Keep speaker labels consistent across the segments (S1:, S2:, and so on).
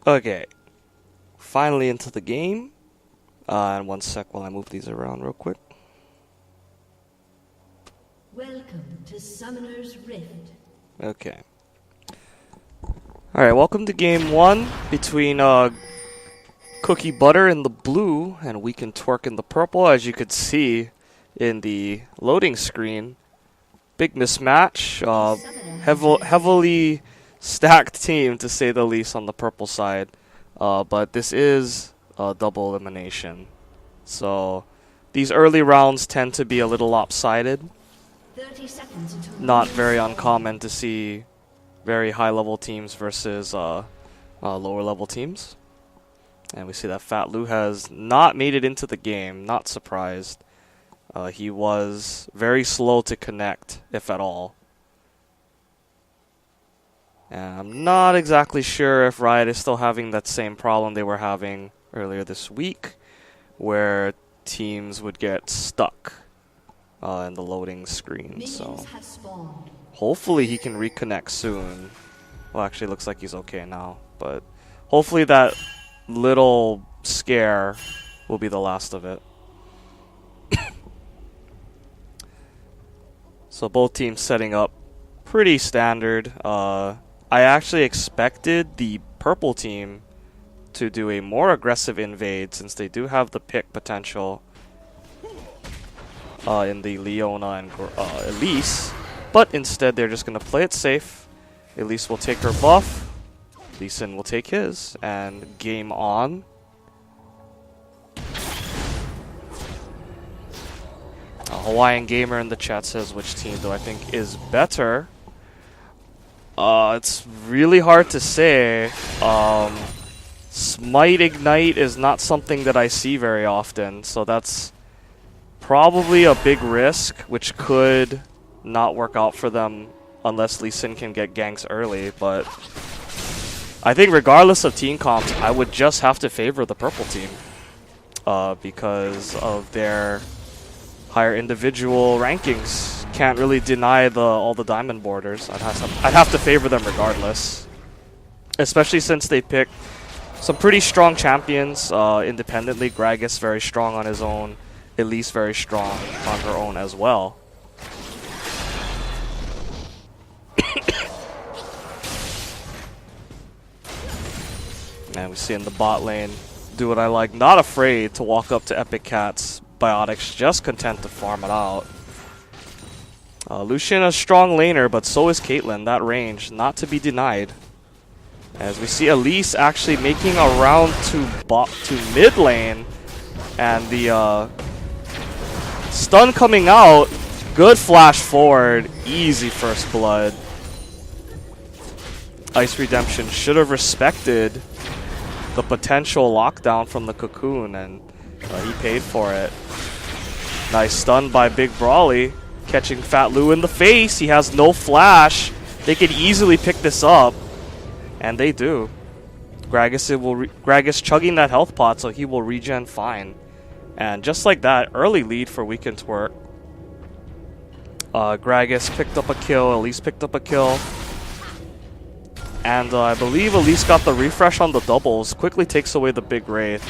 S1: Okay, finally into the game. And one sec while I move these around real quick.
S2: Welcome to Summoner's Rift.
S1: Okay. Alright, welcome to game 1 between CookieButter in the blue and Can Twerk in the purple. As you could see in the loading screen, big mismatch. Heavily stacked team, to say the least, on the purple side. But this is a double elimination. So these early rounds tend to be a little lopsided.
S2: 30 seconds until
S1: Not very uncommon to see very high-level teams versus lower-level teams. And we see that Fat Lou has not made it into the game. Not surprised. He was very slow to connect, if at all. And I'm not exactly sure if Riot is still having that same problem they were having earlier this week, where teams would get stuck in the loading screen. So hopefully he can reconnect soon. Well, actually, it looks like he's okay now, but hopefully that little scare will be the last of it. So both teams setting up pretty standard. I actually expected the purple team to do a more aggressive invade, since they do have the pick potential in the Leona and Elise, but instead they're just going to play it safe. Elise will take her buff, Lee Sin will take his, and game on. A Hawaiian Gamer in the chat says, which team do I think is better? It's really hard to say. Smite Ignite is not something that I see very often, so that's probably a big risk, which could not work out for them unless Lee Sin can get ganks early. But I think regardless of team comps, I would just have to favor the purple team because of their higher individual rankings. Can't really deny all the diamond borders. I'd have to favor them regardless, especially since they pick some pretty strong champions independently. Gragas very strong on his own, Elise very strong on her own as well. And we see in the bot lane, do what I like, not afraid to walk up to Epic Cat's Biotics, just content to farm it out. Lucian a strong laner, but so is Caitlyn. That range, not to be denied. As we see Elise actually making a round to mid lane, and the stun coming out. Good flash forward, easy first blood. Ice Redemption should have respected the potential lockdown from the cocoon, and he paid for it. Nice stun by Big Brawly, catching Fat Lou in the face. He has no flash. They could easily pick this up, and they do. Gragas chugging that health pot, so he will regen fine. And just like that, early lead for Can Twerk. Gragas picked up a kill, Elise picked up a kill. And I believe Elise got the refresh on the doubles, quickly takes away the big wraith.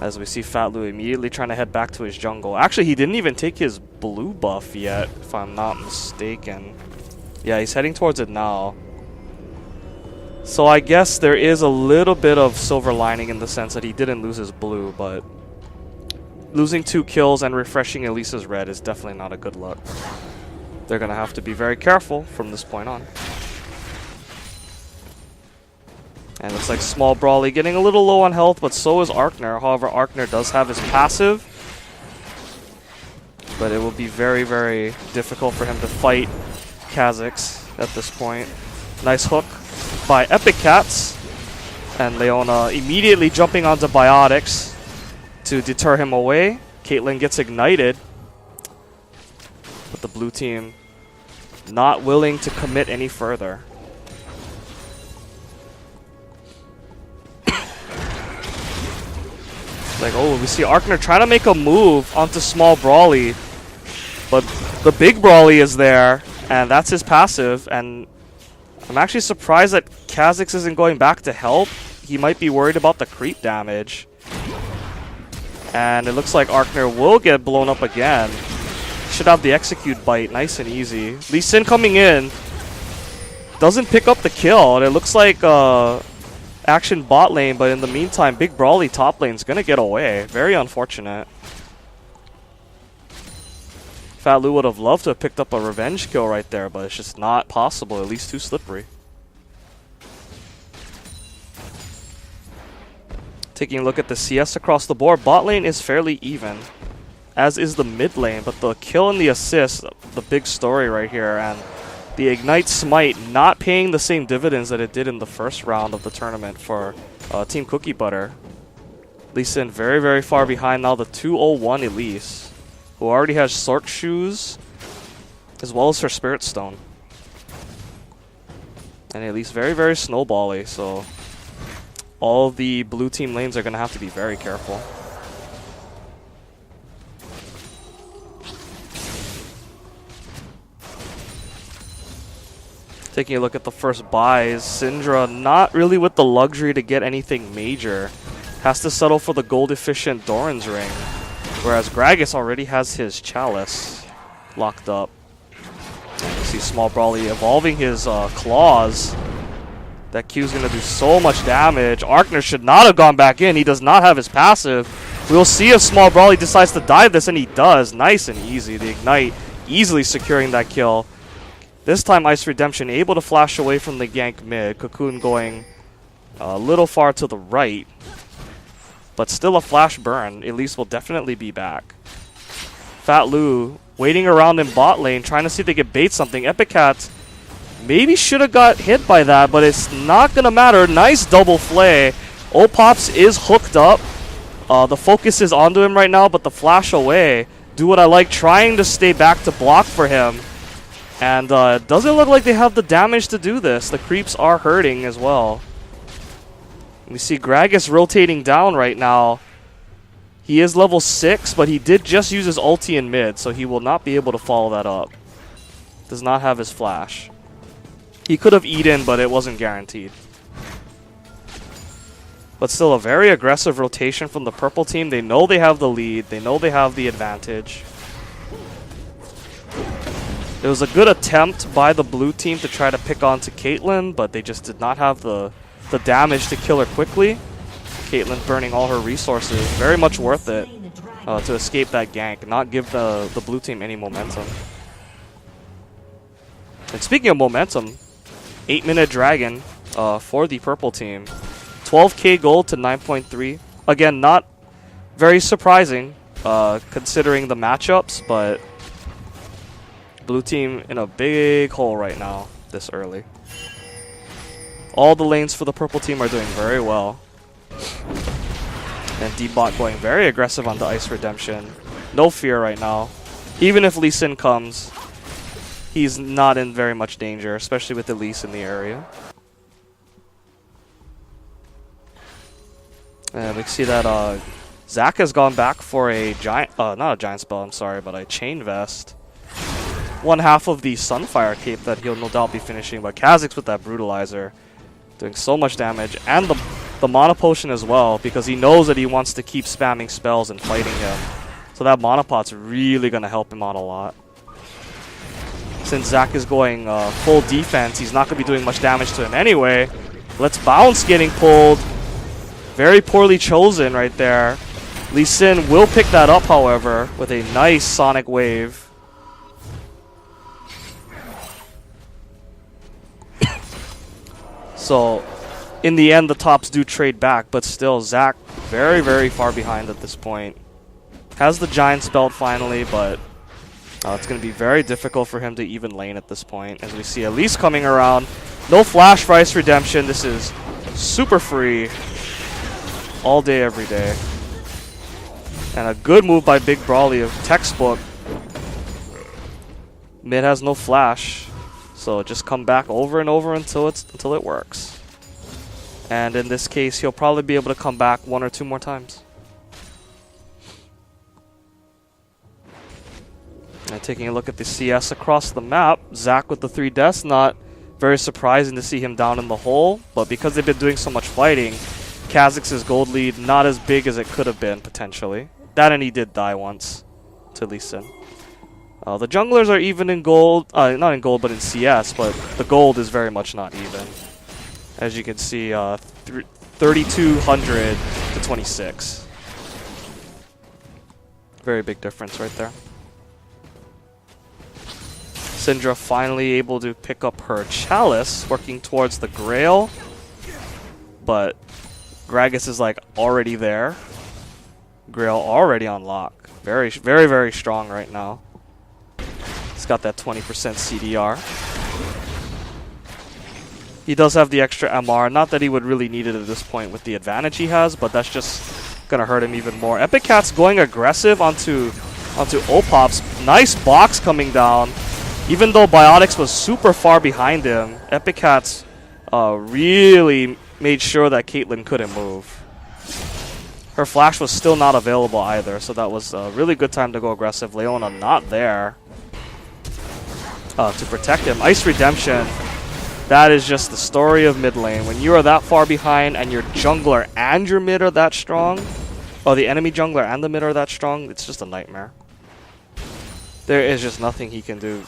S1: As we see Fat Lou immediately trying to head back to his jungle. Actually, he didn't even take his blue buff yet, if I'm not mistaken. Yeah, he's heading towards it now. So I guess there is a little bit of silver lining in the sense that he didn't lose his blue, but losing 2 kills and refreshing Elise's red is definitely not a good look. They're going to have to be very careful from this point on. And looks like Small Brawly getting a little low on health, but so is Arkner. However, Arkner does have his passive, but it will be very, very difficult for him to fight Kha'Zix at this point. Nice hook by Epic Cats, and Leona immediately jumping onto Biotics to deter him away. Caitlyn gets ignited, but the blue team not willing to commit any further. Like, oh, we see Arkner trying to make a move onto Small Brawly, but the big Brawly is there, and that's his passive, and I'm actually surprised that Kha'Zix isn't going back to help. He might be worried about the creep damage. And it looks like Arkner will get blown up again. Should have the execute bite, nice and easy. Lee Sin coming in. Doesn't pick up the kill, and it looks like action bot lane, but in the meantime, Big Brawly top lane's gonna get away. Very unfortunate. Fat Lou would have loved to have picked up a revenge kill right there, but it's just not possible, at least too slippery. Taking a look at the CS across the board, bot lane is fairly even, as is the mid lane, but the kill and the assist, the big story right here, and the Ignite Smite not paying the same dividends that it did in the first round of the tournament for Team CookieButter. Lee Sin very, very far behind now, the 201 Elise, who already has Sork Shoes, as well as her Spirit Stone. And Elise very, very snowbally, so all the blue team lanes are going to have to be very careful. Taking a look at the first buys, Syndra not really with the luxury to get anything major. Has to settle for the gold efficient Doran's ring. Whereas Gragas already has his Chalice locked up. And you see Small Brawly evolving his claws. That Q's going to do so much damage. Arkner should not have gone back in. He does not have his passive. We'll see if Small Brawly decides to dive this, and he does. Nice and easy. The Ignite easily securing that kill. This time Ice Redemption able to flash away from the gank mid. Cocoon going a little far to the right. But still a flash burn. Elise will definitely be back. Fat Lou waiting around in bot lane, trying to see if they can bait something. Epic Cat maybe should have got hit by that, but it's not going to matter. Nice double flay. Opops is hooked up. The focus is onto him right now, but the flash away. Do what I like, trying to stay back to block for him. And it doesn't look like they have the damage to do this. The creeps are hurting as well. We see Gragas rotating down right now. He is level 6, but he did just use his ulti in mid, so he will not be able to follow that up. Does not have his flash. He could have eaten, but it wasn't guaranteed. But still a very aggressive rotation from the purple team. They know they have the lead. They know they have the advantage. It was a good attempt by the blue team to try to pick onto Caitlyn, but they just did not have the damage to kill her quickly. Caitlyn burning all her resources. Very much worth it to escape that gank, not give the blue team any momentum. And speaking of momentum, 8-minute dragon for the purple team. 12k gold to 9.3. Again, not very surprising considering the matchups, but blue team in a big hole right now this early. All the lanes for the purple team are doing very well. And D-Bot going very aggressive on the Ice Redemption. No fear right now. Even if Lee Sin comes, he's not in very much danger, especially with Elise in the area. And we see that Zac has gone back for a giant, not a giant spell, I'm sorry, but a Chain Vest. One half of the Sunfire cape that he'll no doubt be finishing, but Kha'Zix with that Brutalizer doing so much damage, and the Mana Potion as well, because he knows that he wants to keep spamming spells and fighting him. So that Mana Pot's really going to help him out a lot. Since Zac is going full defense, he's not going to be doing much damage to him anyway. Let's Bounce getting pulled. Very poorly chosen right there. Lee Sin will pick that up, however, with a nice Sonic Wave. So, in the end, the tops do trade back, but still, Zac very, very far behind at this point. Has the Giant's Belt finally, but it's going to be very difficult for him to even lane at this point. As we see Elise coming around. No flash for Ice Redemption. This is super free. All day, every day. And a good move by Big Brawly of textbook. Mid has no flash. So just come back over and over until it works. And in this case, he'll probably be able to come back 1 or 2 more times. And taking a look at the CS across the map, Zac with the 3 deaths, not Very surprising to see him down in the hole, but because they've been doing so much fighting, Kha'Zix's gold lead not as big as it could have been, potentially. That, and he did die once to Lee Sin. The junglers are even in gold, not in gold, but in CS, but the gold is very much not even. As you can see, 3,200 to 26. Very big difference right there. Syndra finally able to pick up her Chalice, working towards the Grail. But Gragas is like already there. Grail already on lock. Very, very, very strong right now. He's got that 20% CDR. He does have the extra MR. Not that he would really need it at this point with the advantage he has, but that's just gonna hurt him even more. Epic Cat's going aggressive onto Opop's. Nice box coming down. Even though Biotics was super far behind him, Epic Cat's really made sure that Caitlyn couldn't move. Her flash was still not available either, so that was a really good time to go aggressive. Leona not there to protect him. Ice Redemption, that is just the story of mid lane. When you are that far behind and your jungler and your mid are that strong, or the enemy jungler and the mid are that strong, it's just a nightmare. There is just nothing he can do.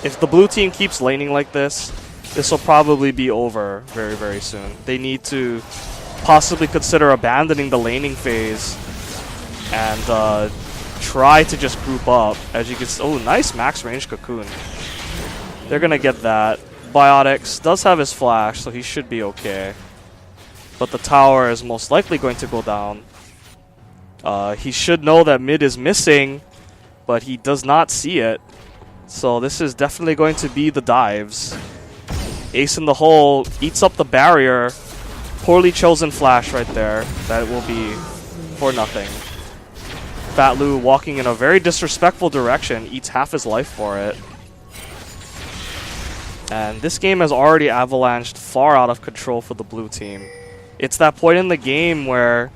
S1: If the blue team keeps laning like this, this will probably be over very, very soon. They need to possibly consider abandoning the laning phase and try to just group up. As you can see, oh, nice max range cocoon. They're gonna get that. Biotics does have his flash, so he should be okay. But the tower is most likely going to go down. He should know that mid is missing, but he does not see it. So this is definitely going to be the dives. Ace in the hole, eats up the barrier. Poorly chosen flash right there. That will be for nothing. Fat Lou walking in a very disrespectful direction, eats half his life for it. And this game has already avalanched far out of control for the blue team. It's that point in the game where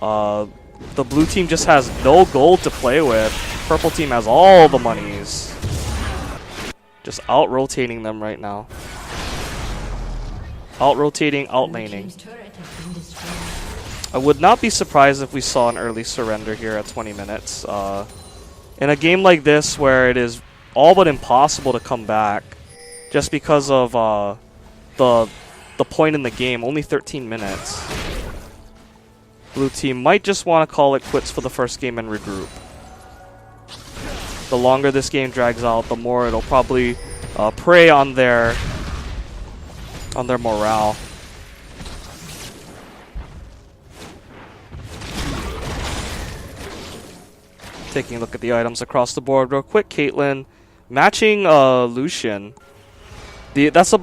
S1: the blue team just has no gold to play with. Purple team has all the monies. Just out-rotating them right now. Out-rotating, out-laning. I would not be surprised if we saw an early surrender here at 20 minutes. In a game like this where it is all but impossible to come back, just because of the point in the game, only 13 minutes. Blue team might just want to call it quits for the first game and regroup. The longer this game drags out, the more it'll probably prey on their morale. Taking a look at the items across the board real quick. Caitlyn matching Lucian. That's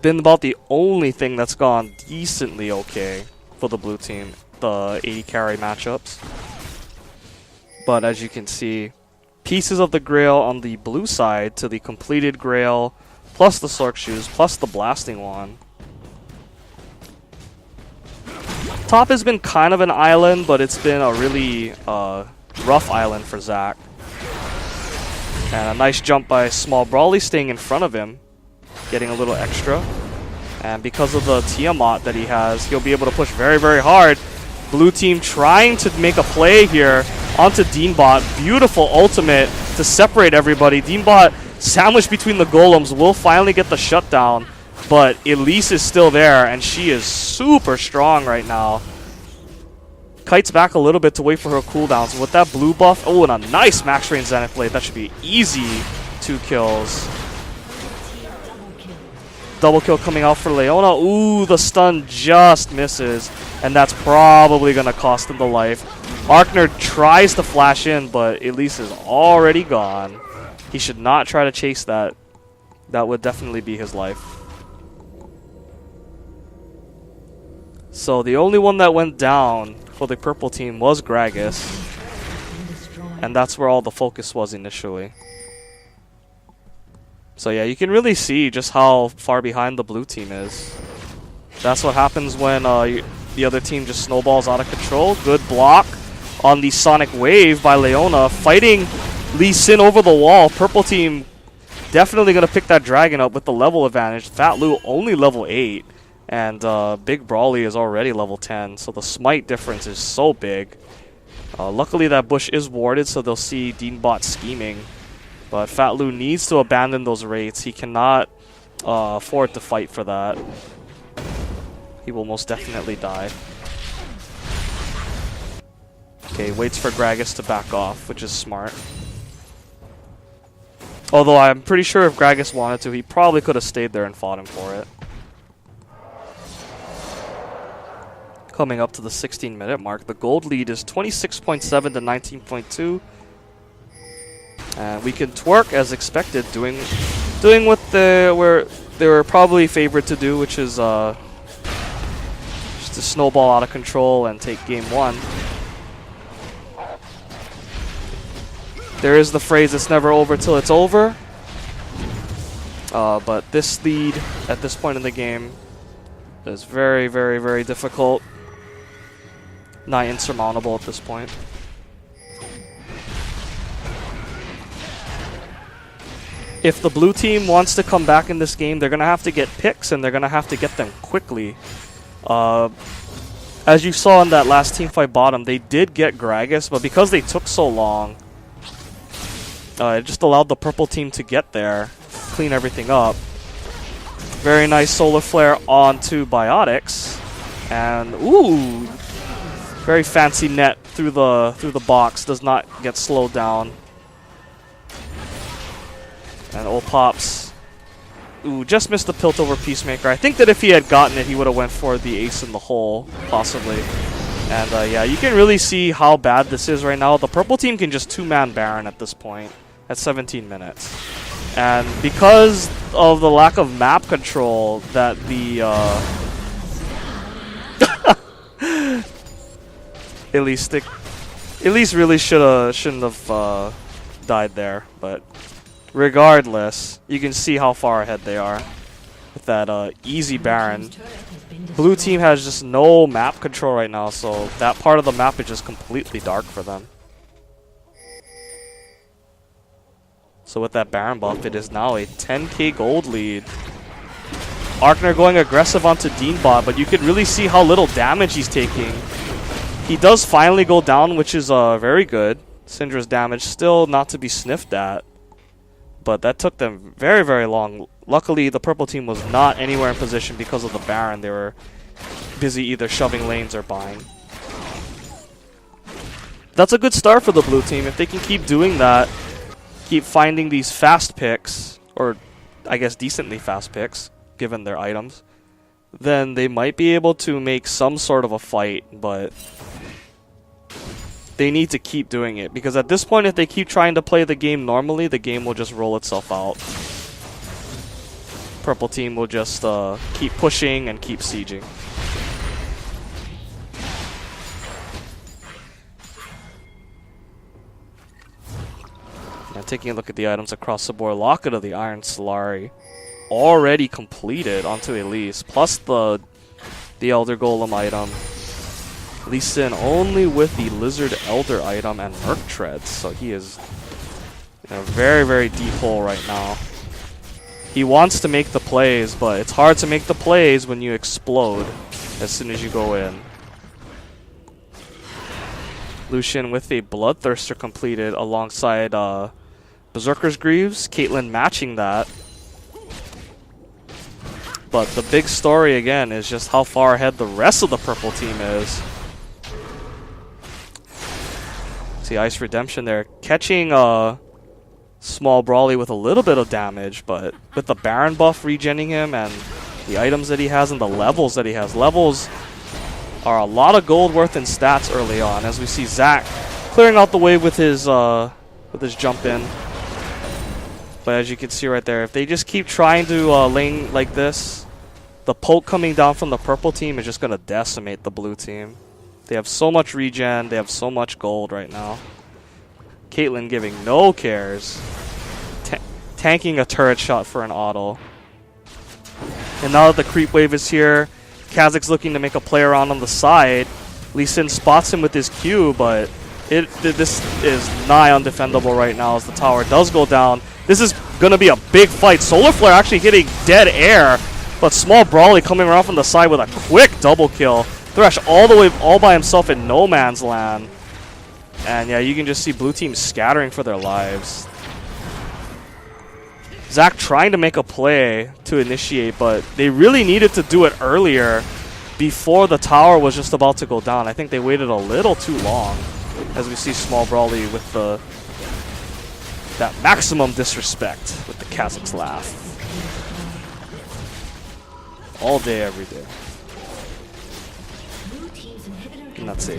S1: been about the only thing that's gone decently okay for the blue team. The 80 carry matchups. But as you can see, pieces of the Grail on the blue side to the completed Grail, plus the Sork Shoes, plus the Blasting Wand. Top has been kind of an island, but it's been a really rough island for Zac. And a nice jump by Small Brawly staying in front of him, getting a little extra. And because of the Tiamat that he has, he'll be able to push very, very hard. Blue team trying to make a play here onto Deanbot. Beautiful ultimate to separate everybody. Deanbot sandwiched between the golems will finally get the shutdown, but Elise is still there, and she is super strong right now. Kites back a little bit to wait for her cooldowns. With that blue buff, oh, and a nice max range Zenith Blade. That should be easy 2 kills. Double kill coming out for Leona. Ooh, the stun just misses. And that's probably going to cost him the life. Arkner tries to flash in, but Elise is already gone. He should not try to chase that. That would definitely be his life. So the only one that went down for the purple team was Gragas. And that's where all the focus was initially. So yeah, you can really see just how far behind the blue team is. That's what happens when the other team just snowballs out of control. Good block on the Sonic Wave by Leona, fighting Lee Sin over the wall. Purple team definitely going to pick that dragon up with the level advantage. Fat Lou only level 8, and Big Brawly is already level 10, so the smite difference is so big. Luckily that bush is warded, so they'll see Deanbot scheming. But Fat Lou needs to abandon those rates. He cannot afford to fight for that. He will most definitely die. Okay, waits for Gragas to back off, which is smart. Although I'm pretty sure if Gragas wanted to, he probably could have stayed there and fought him for it. Coming up to the 16-minute mark, the gold lead is 26.7 to 19.2. And we can twerk as expected, doing what they were probably favored to do, which is just to snowball out of control and take game 1. There is the phrase, it's never over till it's over. But this lead at this point in the game is very, very, very difficult. Not insurmountable at this point. If the blue team wants to come back in this game, they're going to have to get picks, and they're going to have to get them quickly. As you saw in that last teamfight bottom, they did get Gragas, but because they took so long, it just allowed the purple team to get there, clean everything up. Very nice solar flare onto Biotics, and ooh, very fancy net through the box. Does not get slowed down. And old Pops, ooh, just missed the pilt over Peacemaker. I think that if he had gotten it, he would have went for the ace in the hole, possibly. And yeah, you can really see how bad this is right now. The purple team can just two-man Baron at this point at 17 minutes. And because of the lack of map control that the Elise really shouldn't have died there, but regardless, you can see how far ahead they are with that easy Baron. Blue team has just no map control right now, so that part of the map is just completely dark for them. So with that Baron buff, it is now a 10k gold lead. Arkner going aggressive onto Deanbot, but you can really see how little damage he's taking. He does finally go down, which is very good. Syndra's damage still not to be sniffed at, but that took them very, very long. Luckily, the purple team was not anywhere in position because of the Baron. They were busy either shoving lanes or buying. That's a good start for the blue team. If they can keep doing that, keep finding these fast picks, or I guess decently fast picks, given their items, then they might be able to make some sort of a fight, but they need to keep doing it, because at this point, if they keep trying to play the game normally, the game will just roll itself out. Purple team will just keep pushing and keep sieging. Now taking a look at the items across the board, Locket of the Iron Solari already completed onto Elise, plus the Elder Golem item. Lee Sin only with the Lizard Elder item and Merc Treads, so he is in a very, very deep hole right now. He wants to make the plays, but it's hard to make the plays when you explode as soon as you go in. Lucian with a Bloodthirster completed alongside Berserker's Greaves, Caitlyn matching that. But the big story again is just how far ahead the rest of the purple team is. See Ice Redemption there, catching Small Brawly with a little bit of damage, but with the Baron buff regenning him and the items that he has and the levels that he has. Levels are a lot of gold worth in stats early on, as we see Zac clearing out the way with his jump in. But as you can see right there, if they just keep trying to lane like this, the poke coming down from the purple team is just going to decimate the blue team. They have so much regen, they have so much gold right now. Caitlyn giving no cares. Tanking a turret shot for an auto. And now that the creep wave is here, Kha'Zix's looking to make a play around on the side. Lee Sin spots him with his Q, but this is nigh undefendable right now as the tower does go down. This is going to be a big fight. Solar Flare actually hitting dead air, but Small Brawly coming around from the side with a quick double kill. Thresh all the way, all by himself in no man's land. And yeah, you can just see blue team scattering for their lives. Zach trying to make a play to initiate, but they really needed to do it earlier before the tower was just about to go down. I think they waited a little too long, as we see Small Brawly with that maximum disrespect with the Kazakh's laugh. All day, every day. And that's a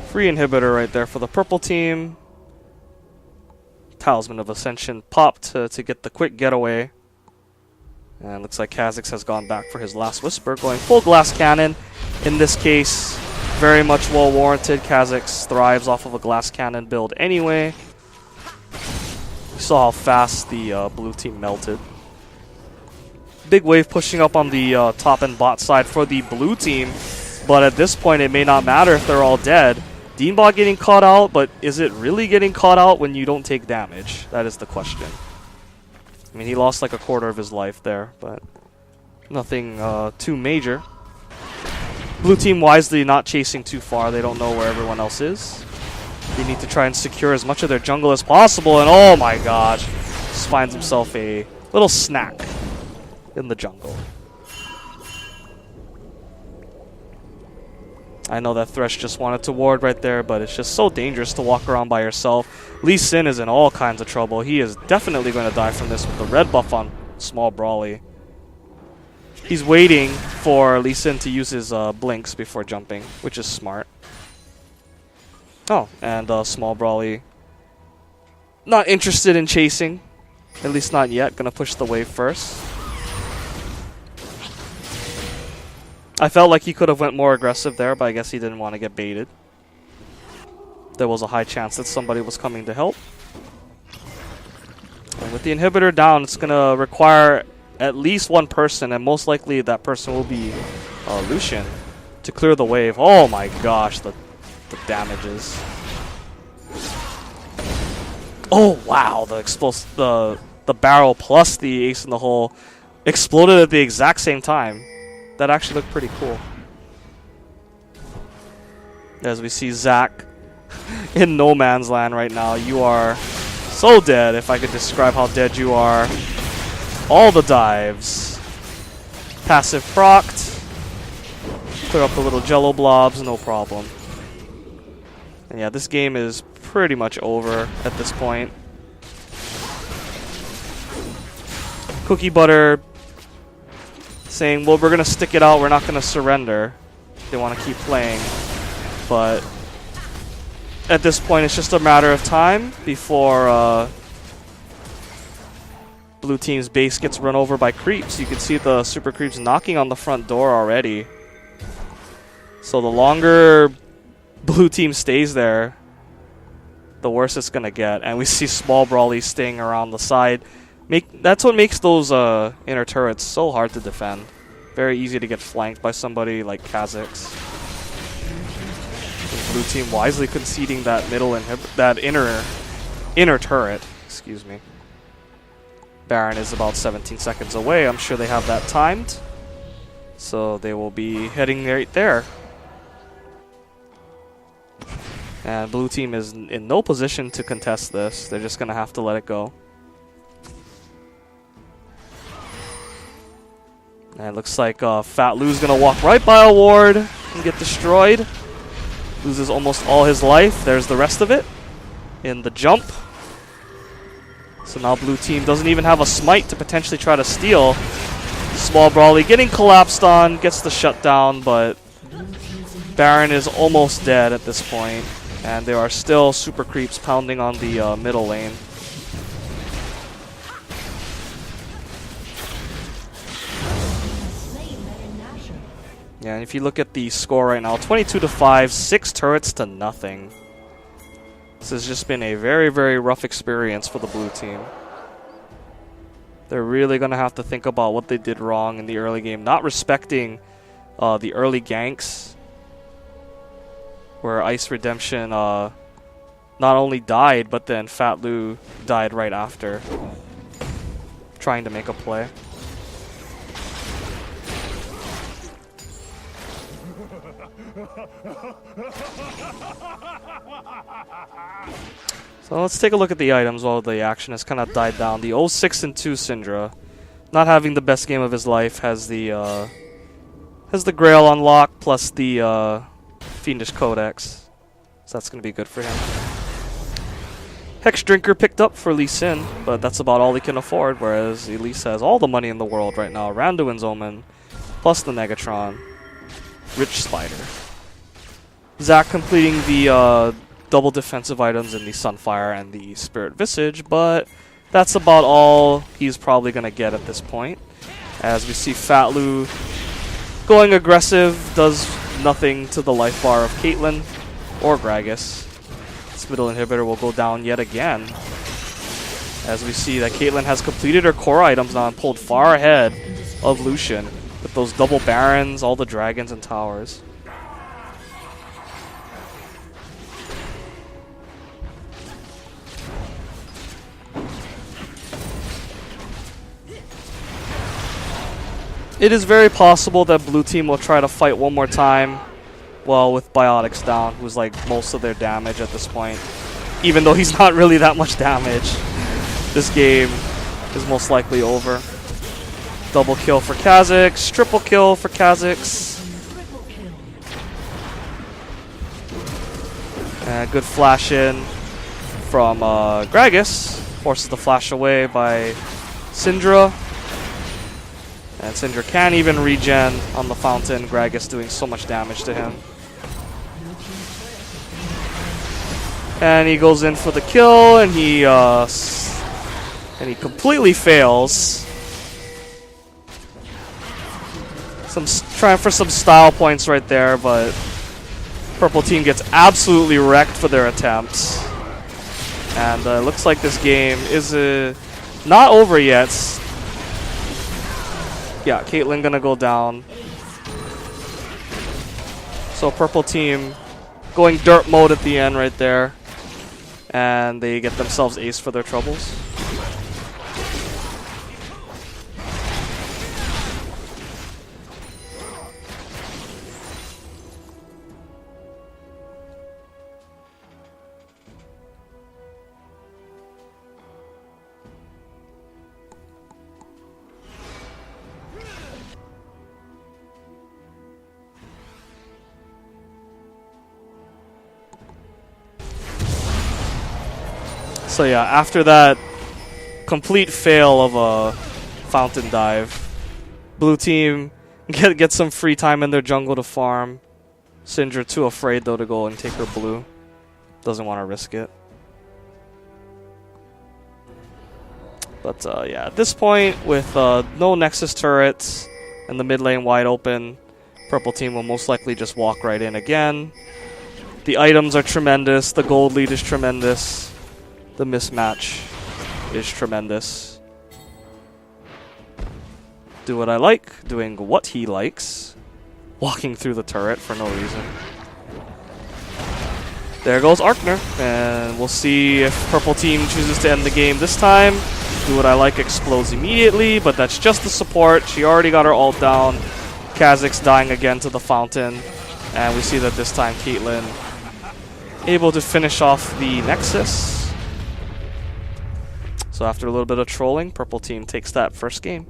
S1: free inhibitor right there for the purple team. Talisman of Ascension popped to get the quick getaway. And looks like Kazakh's has gone back for his last Whisper, going full glass cannon. In this case, very much well warranted. Kazakh's thrives off of a glass cannon build anyway. We saw how fast the blue team melted. Big wave pushing up on the top and bot side for the blue team. But at this point, it may not matter if they're all dead. Deanbot getting caught out, but is it really getting caught out when you don't take damage? That is the question. I mean, he lost like a quarter of his life there, but nothing too major. Blue team wisely not chasing too far. They don't know where everyone else is. They need to try and secure as much of their jungle as possible, and oh my gosh, just finds himself a little snack in the jungle. I know that Thresh just wanted to ward right there, but it's just so dangerous to walk around by yourself. Lee Sin is in all kinds of trouble. He is definitely going to die from this with the red buff on Small Brawly. He's waiting for Lee Sin to use his blinks before jumping, which is smart. Oh, and Small Brawly not interested in chasing. At least not yet. Going to push the wave first. I felt like he could have went more aggressive there, but I guess he didn't want to get baited. There was a high chance that somebody was coming to help. And with the inhibitor down, it's going to require at least one person, and most likely that person will be Lucian, to clear the wave. Oh my gosh, the damages. Oh wow, the barrel plus the ace in the hole exploded at the exact same time. That actually looked pretty cool. As we see Zach in no man's land right now. You are so dead, if I could describe how dead you are. All the dives. Passive procced. Clear up the little jello blobs, no problem. And yeah, this game is pretty much over at this point. CookieButter saying, well, we're going to stick it out, we're not going to surrender. They want to keep playing. But at this point, it's just a matter of time before blue team's base gets run over by creeps. You can see the super creeps knocking on the front door already. So the longer blue team stays there, the worse it's going to get. And we see Small Brawly staying around the side. That's what makes those inner turrets so hard to defend. Very easy to get flanked by somebody like Kazakh's. Blue team wisely conceding that inner turret. Excuse me. Baron is about 17 seconds away. I'm sure they have that timed. So they will be heading right there. And blue team is in no position to contest this. They're just going to have to let it go. And it looks like Fat Lou's going to walk right by a ward and get destroyed. Loses almost all his life. There's the rest of it in the jump. So now blue team doesn't even have a smite to potentially try to steal. Small Brawly getting collapsed on, gets the shutdown, but Baron is almost dead at this point. And there are still super creeps pounding on the middle lane. Yeah, and if you look at the score right now, 22-5, 6 turrets to nothing. This has just been a very, very rough experience for the blue team. They're really going to have to think about what they did wrong in the early game. Not respecting the early ganks, where Ice Redemption not only died, but then Fat Lou died right after, trying to make a play. So let's take a look at the items while the action has kind of died down. The 06 and 2 Syndra, not having the best game of his life, has the Grail unlock plus the Fiendish Codex. So that's going to be good for him. Hex Drinker picked up for Lee Sin, but that's about all he can afford, whereas Elise has all the money in the world right now. Randuin's Omen, plus the Negatron. Rich Spider. Zac completing the double defensive items in the Sunfire and the Spirit Visage, but that's about all he's probably going to get at this point. As we see Fat Lou going aggressive, does nothing to the life bar of Caitlyn or Gragas. This middle inhibitor will go down yet again. As we see that Caitlyn has completed her core items now and pulled far ahead of Lucian with those double barons, all the dragons and towers. It is very possible that blue team will try to fight one more time, well, with Biotics down, who's like most of their damage at this point. Even though he's not really that much damage, this game is most likely over. Double kill for Kha'Zix, triple kill for Kha'Zix. And good flash in from Gragas, forces the flash away by Syndra. And Syndra can't even regen on the fountain. Gragas doing so much damage to him. And he goes in for the kill, and he completely fails. Trying for some style points right there, but purple team gets absolutely wrecked for their attempts. And it looks like this game is not over yet. Yeah, Caitlyn gonna go down. So purple team going dirt mode at the end right there. And they get themselves ace for their troubles. So yeah, after that complete fail of a fountain dive, blue team get some free time in their jungle to farm. Syndra too afraid though to go and take her blue. Doesn't want to risk it. But yeah, at this point with no Nexus turrets and the mid lane wide open, purple team will most likely just walk right in again. The items are tremendous, the gold lead is tremendous. The mismatch is tremendous. Do what I like, doing what he likes. Walking through the turret for no reason. There goes Arkner, and we'll see if purple team chooses to end the game this time. Do what I like explodes immediately, but that's just the support. She already got her ult down. Kha'Zix dying again to the fountain, and we see that this time Caitlyn able to finish off the Nexus. So after a little bit of trolling, purple team takes that first game.